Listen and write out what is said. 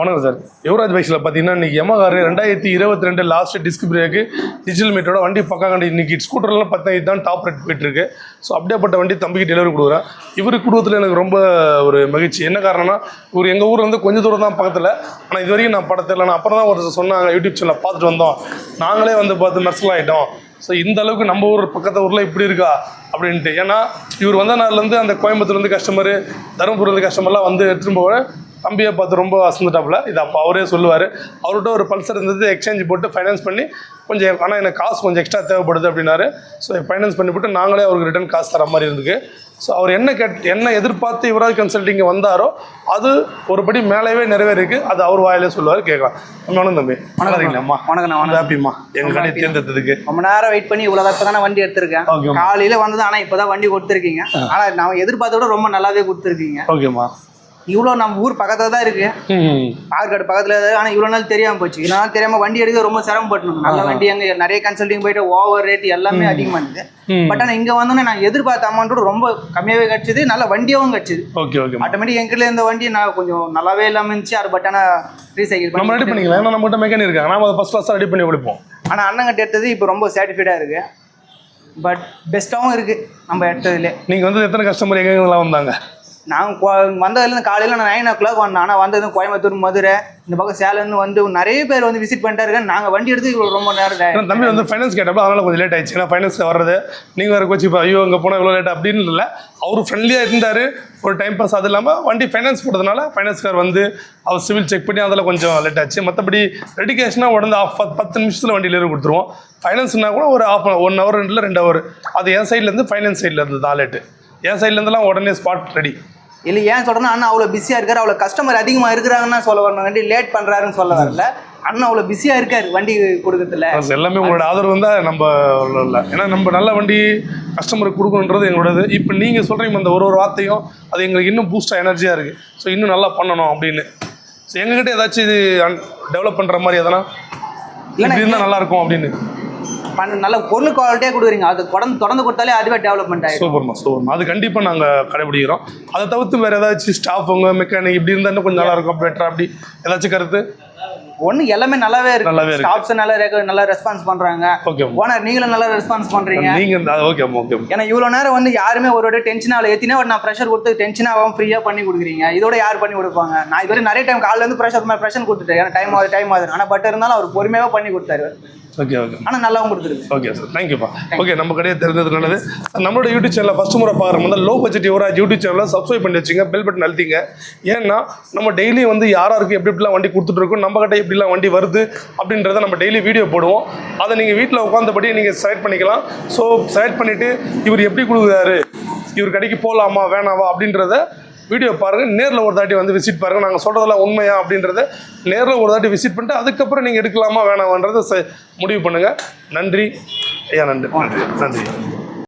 வணக்கம் சார். யுவராஜ் பைக்ஸில் பார்த்தீங்கன்னா இன்றைக்கி எமகார் 2022 லாஸ்ட் டிஸ்க் பிரேக்கு டிஜிட்டல் மீட்டரோட வண்டி பக்காண்டி இன்றைக்கி ஸ்கூட்டர்லாம் பார்த்தா தான் டாப் ரேட் போயிட்டுருக்கு. ஸோ அப்படியேப்பட்ட வண்டி தம்பிக்கு டெலிவரி கொடுக்குறேன். இவருக்கு கொடுத்துல எனக்கு ரொம்ப ஒரு மகிழ்ச்சி. என்ன காரணம்னா இவர் எங்கள் ஊர் வந்து கொஞ்சம் தூரம் தான் பக்கத்தில். ஆனால் இது வரைக்கும் நான் படத்தில் நான் அப்புறம் தான் ஒருத்தர் சொன்னாங்க, யூடியூப் சேனலில் பார்த்துட்டு வந்தோம், நாங்களே வந்து பார்த்து மெர்சல் ஆகிட்டோம். ஸோ இந்த அளவுக்கு நம்ம ஊர் பக்கத்து ஊரில் இப்படி இருக்கா அப்படின்ட்டு. ஏன்னா இவர் வந்த நாள்லேருந்து அந்த கோயம்புத்தூர்லேருந்து கஸ்டமரு, தருமபுரிலேருந்து கஸ்டமர்லாம் வந்து எடுத்துகிட்டு போக தம்பியை பார்த்து ரொம்ப அசந்துட்டாப்புல. இது அப்போ அவரே சொல்லுவார். அவர்கிட்ட ஒரு பல்சர் இருந்தது, எக்ஸ்சேஞ்ச் போட்டு ஃபைனான்ஸ் பண்ணி கொஞ்சம், ஆனால் எனக்கு காசு கொஞ்சம் எக்ஸ்ட்ரா தேவைப்படுது அப்படின்னாரு. ஸோ ஃபைனான்ஸ் பண்ணி போட்டு நாங்களே அவருக்கு ரிட்டர்ன் காசு தர மாதிரி இருந்துக்கு. ஸோ அவர் என்ன எதிர்பார்த்து யுவராஜ் கன்சல்ட்டிங்க வந்தாரோ அது ஒருபடி மேலேவே நிறைவேறிருக்கு. அது அவர் வாயிலே சொல்லுவார், கேட்கலாம். வணக்கம் தம்பி. வணக்கம்மா. வணக்கம். நான் ஹாப்பிம்மா எங்கள் கடையை தேர்ந்தெடுத்ததுக்கு. ரொம்ப நேரம் வெயிட் பண்ணி இவ்வளோ தான் வண்டி எடுத்திருக்கேன். காலையில் வந்தது, ஆனால் இப்போ தான் வண்டி கொடுத்துருக்கீங்க. ஆனால் நான் எதிர்பார்த்த விட ரொம்ப நல்லாவே கொடுத்துருக்கீங்க. ஓகேம்மா. இவ்வளோ நம்ம ஊர் பக்கத்தில் தான் இருக்கு, ஆற்காடு பக்கத்தில். ஆனால் இவ்வளோ நாள் தெரியாமல் போச்சு. இவ்வளோ நாள் தெரியாமல் வண்டி எடுக்க ரொம்ப சிரமப்பட்டணும். நல்ல வண்டி அங்கே நிறைய கன்சல்டிங் போயிட்டு ஓவர் ரேட் எல்லாமே அதிகமானது. பட் ஆனால் இங்கே வந்தோன்னே நான் எதிர்பார்த்த அமௌண்ட்டோட ரொம்ப கம்மியாகவே கிடச்சிது, நல்ல வண்டியாகவும் கிடச்சிது. Okay okay. ஆட்டோமேட்டிக் எங்கிட்ட இருந்த வண்டி நான் கொஞ்சம் நல்லாவே இல்லாமல் இருந்துச்சு. அது பட் ஆனால் ரீசைக்கிள் நம்ம ரெடி பண்ணிக்கலாம். ஏன்னா நம்மகிட்ட மெக்கானிக் இருக்காங்க, நம்ம அதை ஃபஸ்ட் கிளாஸாக ரெடி பண்ணி கொடுப்போம். ஆனால் அண்ணங்கிட்ட எடுத்தது இப்போ ரொம்ப சாட்டிஸ்ஃபைடாக இருக்குது. பட் பெஸ்ட்டாகவும் இருக்குது நம்ம எடுத்ததுலேயே. நீங்கள் வந்து எத்தனை கஸ்டமர் எங்கெங்கெல்லாம் வந்தாங்க? நாங்கள் வந்ததுலேருந்து காலையில் நான் 9 o'clock வந்தேன். ஆனால் வந்தது கோயம்புத்தூர், மதுரை, இந்த பக்கம் சேலம்னு வந்து நிறைய பேர் வந்து விசிட் பண்ணிட்டா இருக்கேன். நாங்கள் வண்டி எடுத்து இவ்வளோ ரொம்ப நேரம். தம்பி வந்து ஃபைனான்ஸ் கேட்டப்போ அதனால் கொஞ்சம் லேட் ஆயிடுச்சு. ஏன்னா ஃபைனான்ஸ் வர்றது நீங்கள் வேறு கோச்சு இப்போ ஐயோ இங்கே போனால் இவ்வளோ லேட் அப்படின்னு இல்லை. அவர் ஃப்ரெண்ட்லியாக இருந்தார், ஒரு டைம் பாஸ். அது இல்லாமல் வண்டி ஃபைனான்ஸ் போட்டதுனால ஃபைனான்ஸ்கார் வந்து அவர் சிவில் செக் பண்ணி அதில் கொஞ்சம் லேட் ஆச்சு. மற்றபடி ரெடி கேஷ்னால் உடனே 10 நிமிஷத்தில் வண்டி டெலிவரி கொடுத்துருவோம். ஃபைனான்ஸ்னால் கூட ஒரு 1 hour 2 hour. அது என் சைட்லேருந்து ஃபைனான்ஸ் சைடில் இருந்து தான் லேட்டு. என் சைட்லேருந்துலாம் உடனே ஸ்பாட் ரெடி. இல்லை ஏன் சொல்கிறேன்னா, அண்ணா அவ்வளோ பிஸியாக இருக்கார், அவ்வளோ கஸ்டமர் அதிகமாக இருக்கிறாங்கன்னு சொல்ல வரணும். வண்டி லேட் பண்ணுறாருன்னு சொல்ல வரல. அண்ணா அவ்வளோ பிஸியாக இருக்கார் வண்டி கொடுக்கறதுல. எல்லாமே உங்களோட ஆதரவு வந்தால் நம்ம இல்லை. ஏன்னா நம்ம நல்ல வண்டி கஸ்டமருக்கு கொடுக்கணுன்றது எங்களோடது. இப்போ நீங்கள் சொல்கிறீங்க அந்த ஒரு வார்த்தையும் அது எங்களுக்கு இன்னும் பூஸ்டாக எனர்ஜியாக இருக்குது. ஸோ இன்னும் நல்லா பண்ணணும் அப்படின்னு. ஸோ எங்ககிட்ட ஏதாச்சும் இது டெவலப் பண்ணுற மாதிரி எதனா இல்லை இருந்தால் நல்லாயிருக்கும் அப்படின்னு நல்ல பொருள் குவாலிட்டியாக கொடுக்குறீங்க. அது தொடர்ந்து கொடுத்தாலே அதுவே டெவலப்மெண்ட் ஆகிடும். சூப்பர்மா. அது கண்டிப்பாக நாங்கள் கடைபிடிக்கிறோம். அதை தவிர்த்து வேறு ஏதாச்சும் ஸ்டாஃபுங்க மெக்கானிக் இப்படி இருந்தால் இன்னும் கொஞ்சம் நல்லாயிருக்கும், பெட்டராக அப்படி ஏதாச்சும் கருத்து? ஒன்று எல்லாமே நல்லாவே இருக்கு. ஸ்டாஃப்ஸ் நல்லா ரெஸ்பான்ஸ் பண்ணுறாங்க. ஓகே. ஓனர் நீங்களும் நல்லா ரெஸ்பான்ஸ் பண்ணுறீங்க. நீங்கள் ஓகே. ஏன்னா இவ்வளோ நேரம் வந்து யாருமே ஒரு டென்ஷனாக ஏற்றினா நான் ப்ரெஷர் கொடுத்து டென்ஷனாகவும் ஃப்ரீயாக பண்ணி கொடுக்குறீங்க. இதோட யார் பண்ணி கொடுப்பாங்க? நான் இதுவரை நிறைய டைம் காலையில் வந்து ப்ரெஷர் கொடுத்துட்டேன். ஏன்னா டைம் ஆகுது. ஆனால் பட் இருந்தாலும் அவர் பொறுமையாக பண்ணி கொடுத்தாரு. ஓகே. ஆனால் நல்லாவும் கொடுத்துருக்கு. ஓகே சார், தேங்க்யூப்பா. ஓகே, நம்ம கடையை தெரிஞ்சது நல்லது. நம்மளோட யூடியூப் சேனலில் ஃபஸ்ட் முறை பார்க்குற வந்து லோ பட்ஜெட் யுவராஜ் யூடியூப் சேனலில் சப்ஸ்கிரைப் பண்ணி வச்சுங்க, பெல் பட்டன் அழுத்திங்க. ஏன்னா நம்ம டெய்லி வந்து யாராருக்கு எப்படிலாம் வண்டி கொடுத்துட்ருக்கோம், நம்ம கிட்ட எப்படிலாம் வண்டி வருது அப்படின்றத நம்ம டெய்லி வீடியோ போடுவோம். அதை நீங்கள் வீட்டில் உட்காந்தபடி நீங்கள் செலக்ட் பண்ணிக்கலாம். ஸோ செலக்ட் பண்ணிவிட்டு இவர் எப்படி கொடுக்குறாரு, இவர் கடைக்கு போகலாமா வேணாவா அப்படின்றத வீடியோ பாருங்கள். நேரில் ஒரு தாட்டி வந்து விசிட் பாருங்கள். நாங்கள் சொல்கிறதெல்லாம் உண்மையா அப்படின்றத நேரில் ஒரு தாட்டி விசிட் பண்ணிட்டு அதுக்கப்புறம் நீங்கள் எடுக்கலாமா வேணாமான்றதை முடிவு பண்ணுங்கள். நன்றி ஐயா. நன்றி.